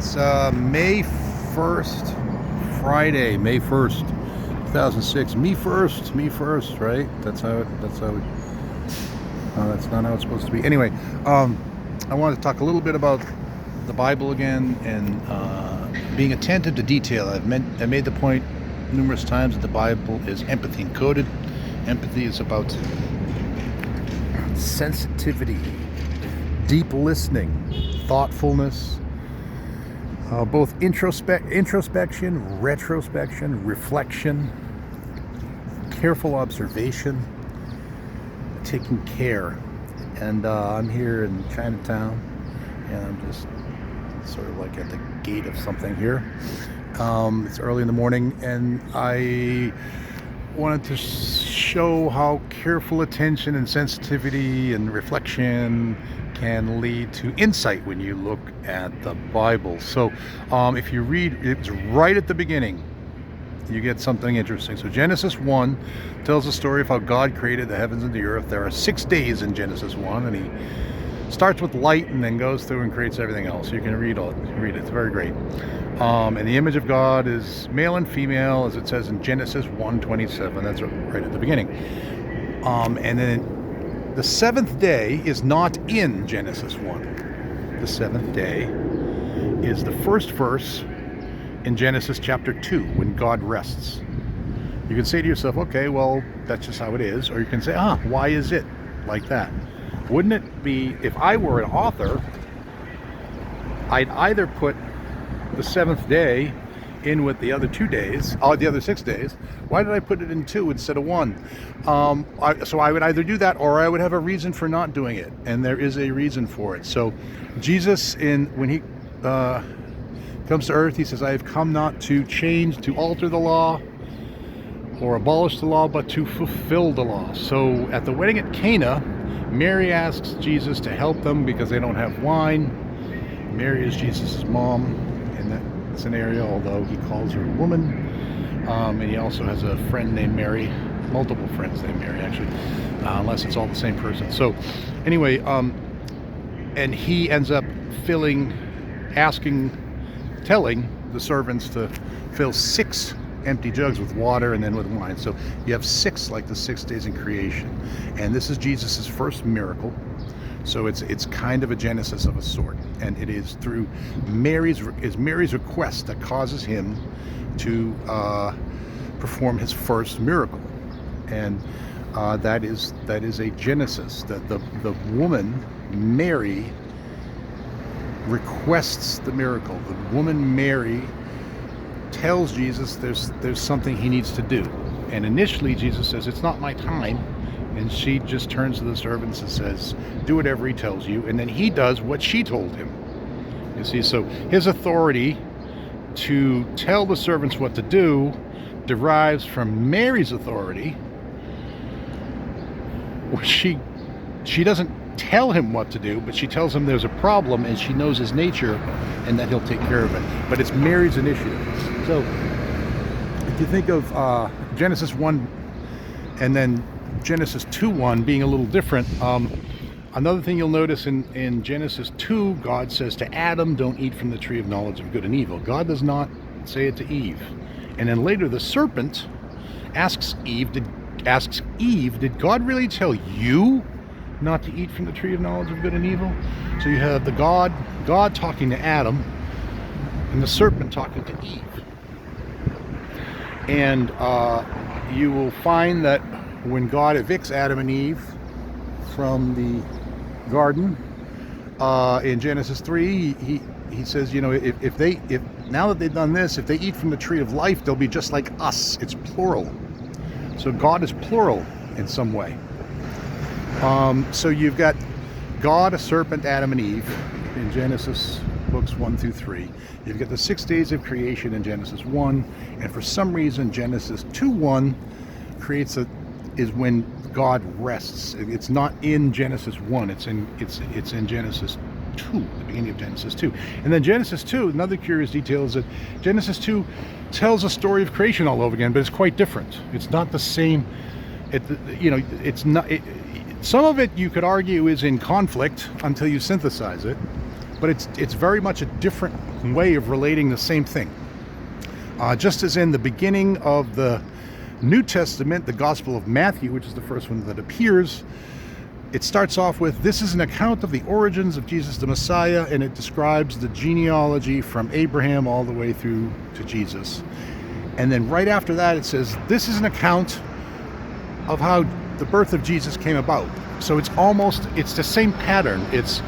It's May 1st, Friday, May 1st, 2006. Me first, right? That's not how it's supposed to be. Anyway, I wanted to talk a little bit about the Bible again and being attentive to detail. I made the point numerous times that the Bible is empathy encoded. Empathy is about sensitivity, deep listening, thoughtfulness, both introspection, retrospection, reflection, careful observation, taking care. And I'm here in Chinatown, and I'm just sort of like at the gate of something here. It's early in the morning, and I wanted to show how careful attention and sensitivity and reflection can lead to insight when you look at the Bible. So if you read, it's right at the beginning, you get something interesting. So Genesis 1 tells the story of how God created the heavens and the earth. There are 6 days in Genesis 1, and he starts with light and then goes through and creates everything else. You can read it. It's very great. And the image of God is male and female, as it says in Genesis 1:27. That's right at the beginning. And then the 7th day is not in Genesis 1. The 7th day is the first verse in Genesis chapter 2, when God rests. You can say to yourself, okay, well, that's just how it is. Or you can say, why is it like that? Wouldn't it be, if I were an author, I'd either put the 7th day in with the other 2 days, the other 6 days. Why did I put it in 2 instead of 1? So I would either do that, or I would have a reason for not doing it, and there is a reason for it. So Jesus, when he comes to earth, he says, I have come not to alter the law or abolish the law, but to fulfill the law. So at the wedding at Cana, Mary asks Jesus to help them because they don't have wine. Mary is Jesus' mom in that scenario, although he calls her a woman. And he also has a friend named Mary, multiple friends named Mary, actually, unless it's all the same person. So anyway, and he ends up telling the servants to fill 6 empty jugs with water and then with wine. So you have 6, like the 6 days in creation. And this is Jesus's first miracle. So it's kind of a genesis of a sort. And it is through Mary's request that causes him to perform his first miracle. And that is a genesis, that the woman, Mary, requests the miracle. The woman Mary tells Jesus there's something he needs to do. And initially Jesus says, it's not my time. And she just turns to the servants and says, do whatever he tells you. And then he does what she told him. You see, so his authority to tell the servants what to do derives from Mary's authority, where she doesn't tell him what to do, but she tells him there's a problem, and she knows his nature and that he'll take care of it. But it's Mary's initiative. So if you think of Genesis 1 and then Genesis 2:1 being a little different, another thing you'll notice in Genesis 2, God says to Adam, don't eat from the tree of knowledge of good and evil. God does not say it to Eve. And then later the serpent asks Eve, did God really tell you not to eat from the tree of knowledge of good and evil? So you have the God talking to Adam and the serpent talking to Eve. And you will find that when God evicts Adam and Eve from the garden in Genesis 3, he says, if now that they've done this, if they eat from the tree of life, they'll be just like us. It's plural. So God is plural in some way. So you've got God, a serpent, Adam and Eve in Genesis books 1-3. You've got the 6 days of creation in Genesis 1, and for some reason Genesis 2:1 is when God rests. It's not in Genesis 1. It's in Genesis 2, the beginning of Genesis 2. And then Genesis 2, another curious detail is that Genesis 2 tells a story of creation all over again, but it's quite different. It's not the same. Some of it you could argue is in conflict until you synthesize it. but it's very much a different way of relating the same thing. Just as in the beginning of the New Testament, the Gospel of Matthew, which is the first one that appears, it starts off with, this is an account of the origins of Jesus the Messiah, and it describes the genealogy from Abraham all the way through to Jesus. And then right after that it says, this is an account of how the birth of Jesus came about. So it's the same pattern. It's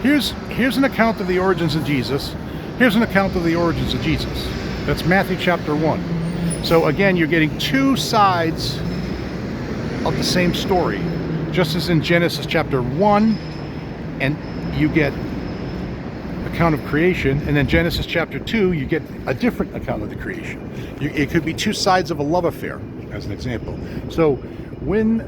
here's an account of the origins of Jesus. Here's an account of the origins of Jesus. That's Matthew chapter 1. So again, you're getting two sides of the same story. Just as in Genesis chapter 1, and you get account of creation, and then Genesis chapter 2, you get a different account of the creation. It could be two sides of a love affair, as an example. So when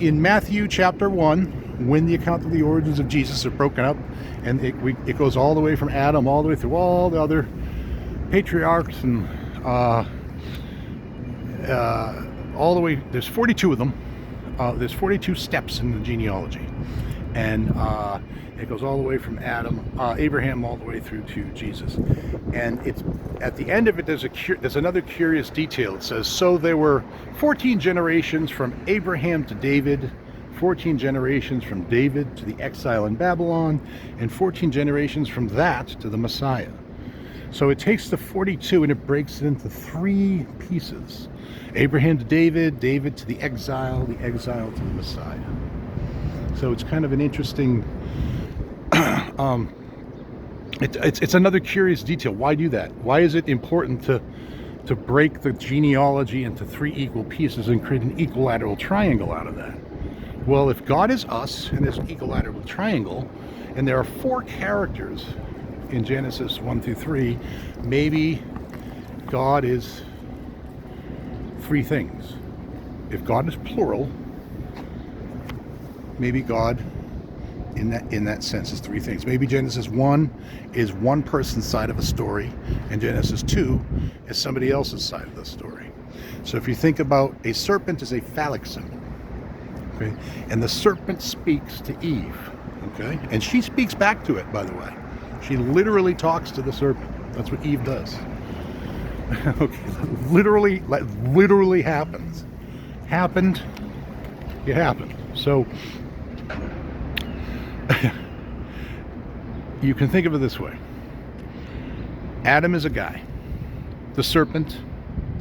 in Matthew chapter 1, when the account of the origins of Jesus are broken up, and it goes all the way from Adam all the way through all the other patriarchs, and all the way, there's 42 of them. There's 42 steps in the genealogy, and it goes all the way from Abraham, all the way through to Jesus. And it's at the end of it, there's another curious detail. It says, so there were 14 generations from Abraham to David, 14 generations from David to the exile in Babylon, and 14 generations from that to the Messiah. So it takes the 42 and it breaks it into three pieces. Abraham to David, David to the exile to the Messiah. So it's kind of an interesting, it's another curious detail. Why do that? Why is it important to break the genealogy into three equal pieces and create an equilateral triangle out of that? Well, if God is us in this equilateral triangle, and there are four characters in Genesis 1 through 3, maybe God is three things. If God is plural, maybe God in that sense is three things. Maybe Genesis 1 is one person's side of a story, and Genesis 2 is somebody else's side of the story. So if you think about a serpent as a phallic symbol, okay, and the serpent speaks to Eve, okay, and she speaks back to it, by the way. She literally talks to the serpent. That's what Eve does. Okay, literally happens. Happened. It happened. So you can think of it this way. Adam is a guy. The serpent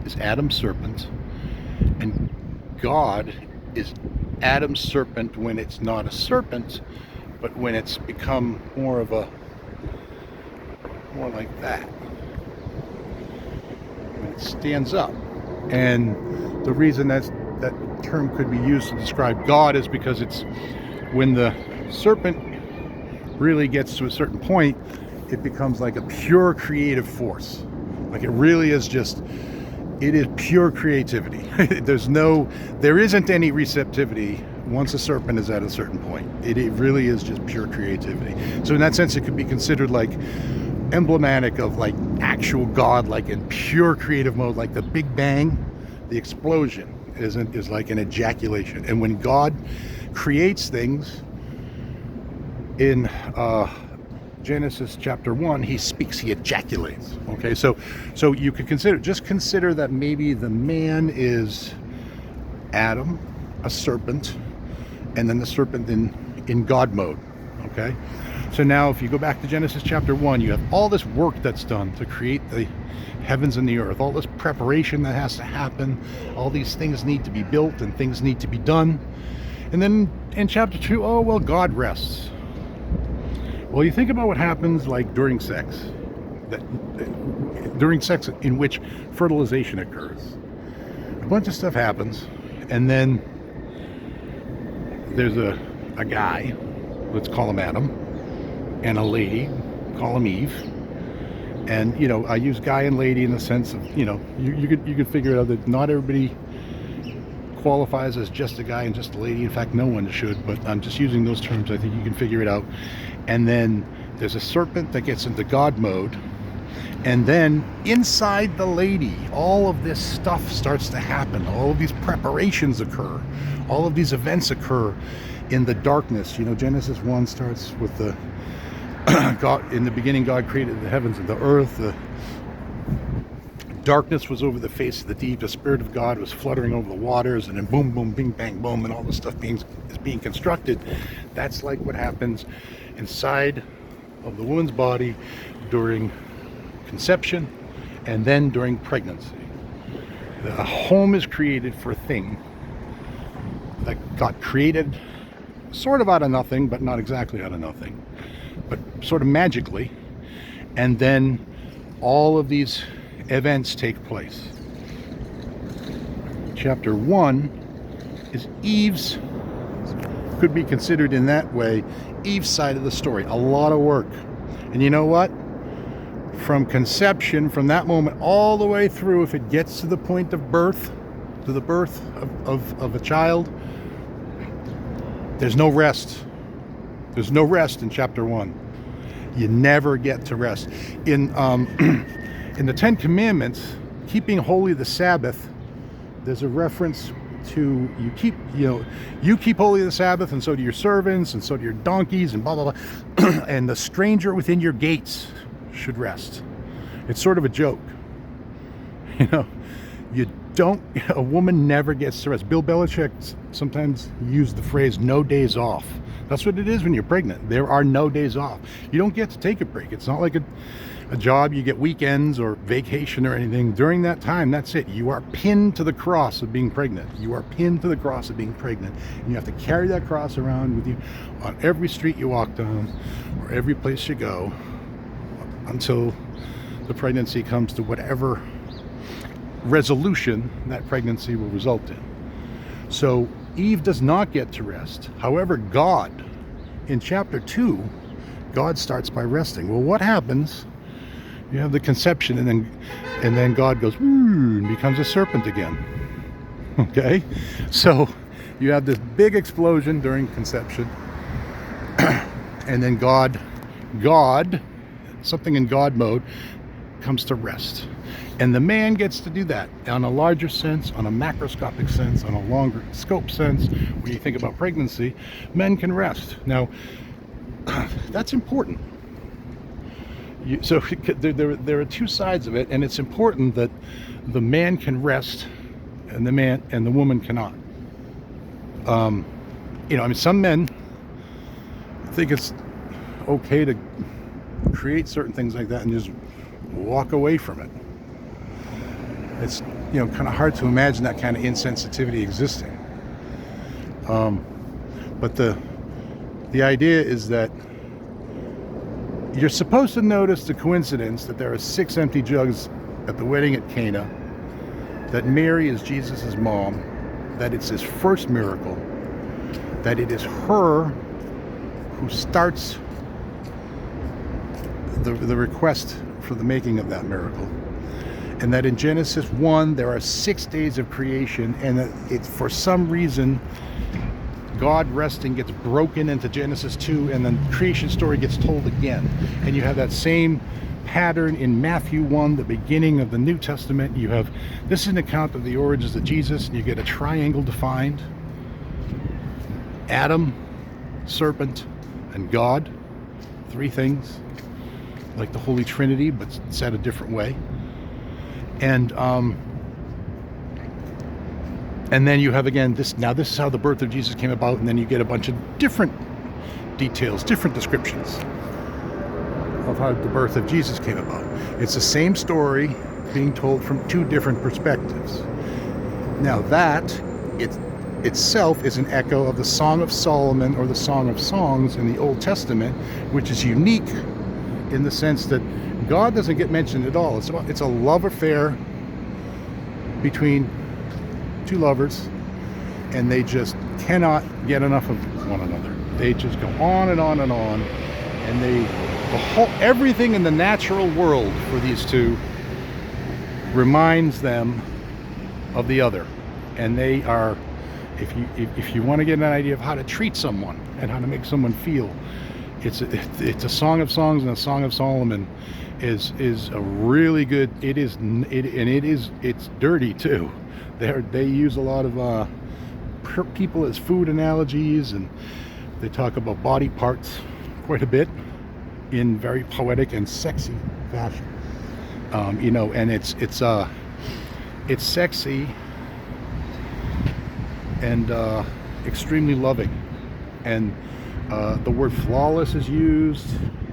is Adam's serpent. And God is Adam's serpent when it's not a serpent, but when it's become more like that. When it stands up. And the reason that term could be used to describe God is because it's when the serpent really gets to a certain point, it becomes like a pure creative force. Like it really is it is pure creativity. There isn't any receptivity once a serpent is at a certain point. It really is just pure creativity. So in that sense, it could be considered like emblematic of like actual God, like in pure creative mode, like the Big Bang, the explosion is like an ejaculation. And when God creates things in Genesis chapter 1, he speaks, he ejaculates. Okay, so you could consider that maybe the man is Adam, a serpent, and then the serpent in God mode. Okay, so now if you go back to Genesis chapter 1, you have all this work that's done to create the heavens and the earth, all this preparation that has to happen, all these things need to be built and things need to be done. And then in chapter 2, oh well, God rests. Well, you think about what happens like during sex in which fertilization occurs. A bunch of stuff happens, and then there's a guy, let's call him Adam, and a lady, call him Eve. And I use guy and lady in the sense of you could figure it out that not everybody qualifies as just a guy and just a lady. In fact, no one should, but I'm just using those terms. I think you can figure it out. And then there's a serpent that gets into God mode, and then inside the lady, all of this stuff starts to happen. All of these preparations occur. All of these events occur in the darkness. Genesis 1 starts with God, in the beginning, God created the heavens and the earth. The darkness was over the face of the deep. The Spirit of God was fluttering over the waters, and then boom, boom, bing, bang, boom, and all the stuff is being constructed. That's like what happens inside of the woman's body during conception and then during pregnancy. A home is created for a thing that got created sort of out of nothing, but not exactly out of nothing, but sort of magically. And then all of these events take place. Chapter 1 is Eve's, could be considered in that way, Eve's side of the story. A lot of work. And you know what? From conception, from that moment all the way through, if it gets to the point of birth, to the birth of a child, there's no rest. There's no rest in chapter 1. You never get to rest. In the Ten Commandments, keeping holy the Sabbath, there's a reference to you keep holy the Sabbath, and so do your servants, and so do your donkeys, and blah blah blah. And the stranger within your gates should rest. It's sort of a joke. A woman never gets to rest. Bill Belichick sometimes used the phrase "no days off." That's what it is when you're pregnant. There are no days off. You don't get to take a break. It's not like a job. You get weekends or vacation or anything. During that time, that's it. You are pinned to the cross of being pregnant. You are pinned to the cross of being pregnant. And you have to carry that cross around with you on every street you walk down or every place you go until the pregnancy comes to whatever resolution that pregnancy will result in. So Eve does not get to rest. However, God, in chapter 2, God starts by resting. Well, what happens? You have the conception, and then God goes and becomes a serpent again. Okay, so you have this big explosion during conception, and then God, something in God mode, comes to rest. And the man gets to do that on a larger sense, on a macroscopic sense, on a longer scope sense. When you think about pregnancy, men can rest. Now, that's important. So there are two sides of it, and it's important that the man can rest, and the woman cannot. Some men think it's okay to create certain things like that and just walk away from it. It's kind of hard to imagine that kind of insensitivity existing. But the idea is that you're supposed to notice the coincidence that there are 6 empty jugs at the wedding at Cana, that Mary is Jesus' mom, that it's his first miracle, that it is her who starts the request for the making of that miracle. And that in Genesis 1 there are 6 days of creation, and that it's for some reason God resting gets broken into Genesis 2, and then the creation story gets told again. And you have that same pattern in Matthew 1, the beginning of the New Testament. This is an account of the origins of Jesus, and you get a triangle defined: Adam, serpent, and God. 3 things, like the Holy Trinity, but said a different way. And then you have again this is how the birth of Jesus came about, and then you get a bunch of different details, different descriptions of how the birth of Jesus came about. It's the same story being told from 2 different perspectives. Now that itself is an echo of the Song of Solomon, or the Song of Songs in the Old Testament, which is unique in the sense that God doesn't get mentioned at all. It's a love affair between 2 lovers, and they just cannot get enough of one another. They just go on and on and on, and everything in the natural world for these 2 reminds them of the other. And they are, if you want to get an idea of how to treat someone and how to make someone feel, it's a Song of Songs and a Song of Solomon is a really good. It's dirty too. They use a lot of people as food analogies, and they talk about body parts quite a bit. in very poetic and sexy fashion. And it's sexy and extremely loving. And the word flawless is used,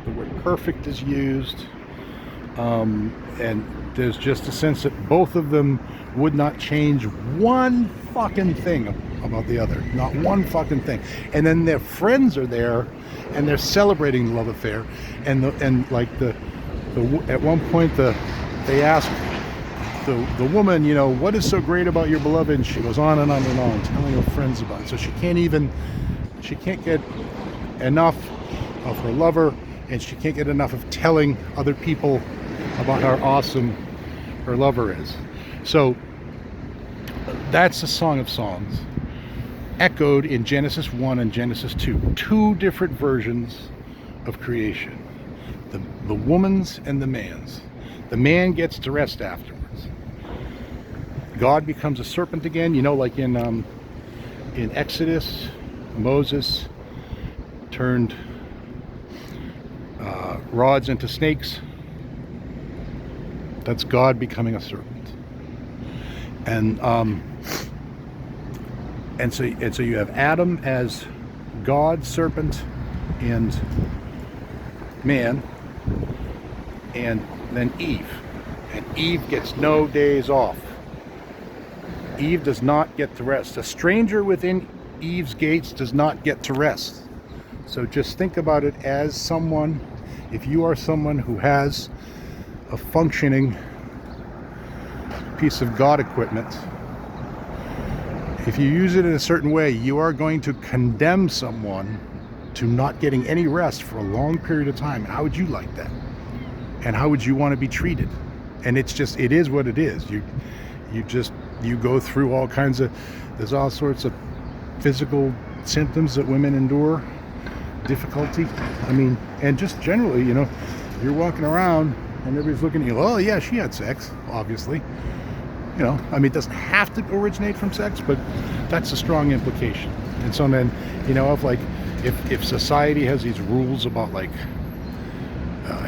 the word perfect is used, and there's just a sense that both of them would not change one fucking thing about the other, not one fucking thing. And then their friends are there, and they're celebrating the love affair, and at one point they ask the woman, what is so great about your beloved? And she goes on and on and on, telling her friends about it. So she can't get enough of her lover, and she can't get enough of telling other people about how awesome her lover is. So that's the Song of Songs, echoed in Genesis 1 and Genesis 2. Two different versions of creation. The woman's and the man's. The man gets to rest afterwards. God becomes a serpent again, like in Exodus, Moses turned rods into snakes. That's God becoming a serpent. And so you have Adam as God, serpent, and man, and then Eve. And Eve gets no days off. Eve does not get to rest. A stranger within Eve's gates does not get to rest. So just think about it as someone, if you are someone who has a functioning piece of God equipment, if you use it in a certain way, you are going to condemn someone to not getting any rest for a long period of time. How would you like that? And how would you want to be treated? And it is what it is. You go through all kinds of, there's all sorts of physical symptoms that women endure, difficulty. And just generally, you're walking around and everybody's looking at you, oh yeah, she had sex, obviously. It doesn't have to originate from sex, but that's a strong implication. And so then, if society has these rules about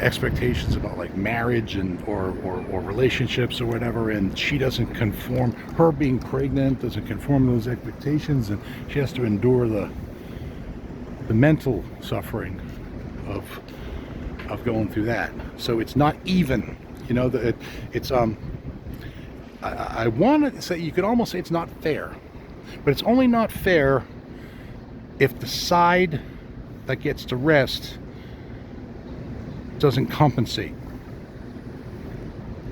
expectations about marriage and or relationships or whatever, and she doesn't conform, her being pregnant doesn't conform to those expectations, and she has to endure the mental suffering of going through that. So it's not even, I want to say, you could almost say it's not fair, but it's only not fair if the side that gets to rest doesn't compensate.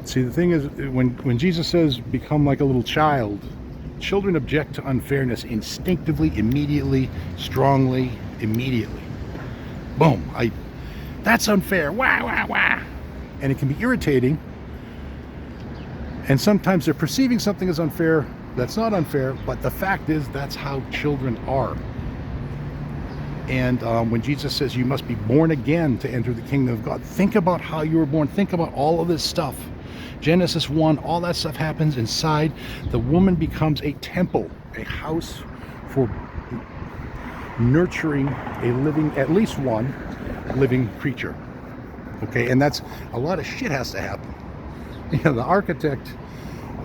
See, the thing is, when Jesus says become like a little child, children object to unfairness instinctively, immediately, strongly, immediately. Boom, that's unfair, wah, wah, wah. And it can be irritating, and sometimes they're perceiving something as unfair that's not unfair, but the fact is that's how children are. And when Jesus says you must be born again to enter the kingdom of God, think about how you were born. Think about all of this stuff. Genesis 1, all that stuff happens inside. The woman becomes a temple, a house for nurturing a living, at least one living creature. Okay, and that's a lot of shit has to happen. The architect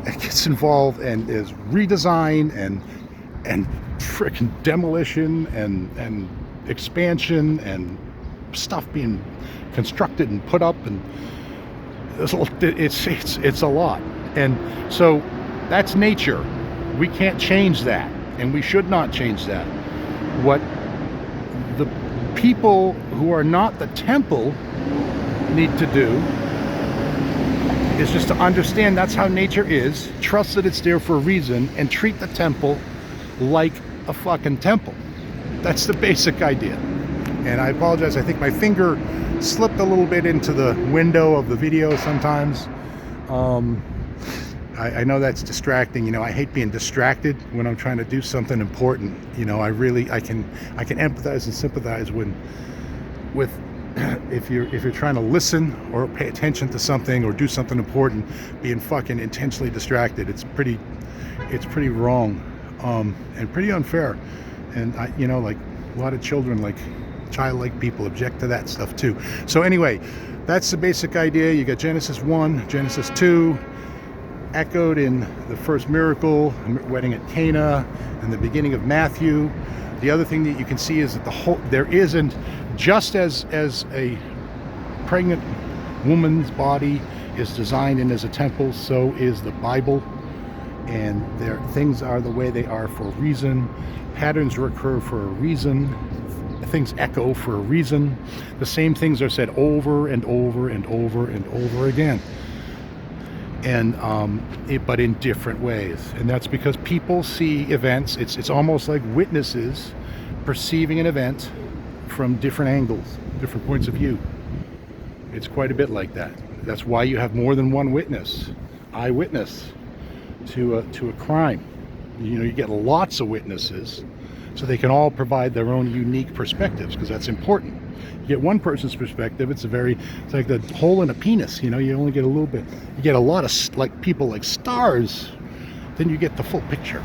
gets involved and is redesign and frickin' demolition and expansion and stuff being constructed and put up, and it's a lot. And so that's nature. We can't change that, and we should not change that. What the people who are not the temple need to do is just to understand that's how nature is, trust that it's there for a reason, and treat the temple like a fucking temple. That's the basic idea. And I apologize, I think my finger slipped a little bit into the window of the video sometimes. I know that's distracting. I hate being distracted when I'm trying to do something important. I can empathize and sympathize with if you're trying to listen or pay attention to something or do something important, being fucking intentionally distracted. It's pretty wrong, and pretty unfair. And a lot of children childlike people object to that stuff too. So anyway, that's the basic idea. You got Genesis 1, Genesis 2, echoed in the first miracle, wedding at Cana, and the beginning of Matthew. The other thing that you can see is that there isn't, just as a pregnant woman's body is designed and as a temple, so is the Bible. And things are the way they are for a reason. Patterns recur for a reason. Things echo for a reason. The same things are said over and over and over and over again. And but in different ways. And that's because people see events. It's almost like witnesses perceiving an event from different angles, different points of view. It's quite a bit like that. That's why you have more than one witness, eyewitness to a crime. You get lots of witnesses, so they can all provide their own unique perspectives, because that's important. You get one person's perspective, it's like the hole in a penis. You only get a little bit. You get a lot of people like stars, then you get the full picture.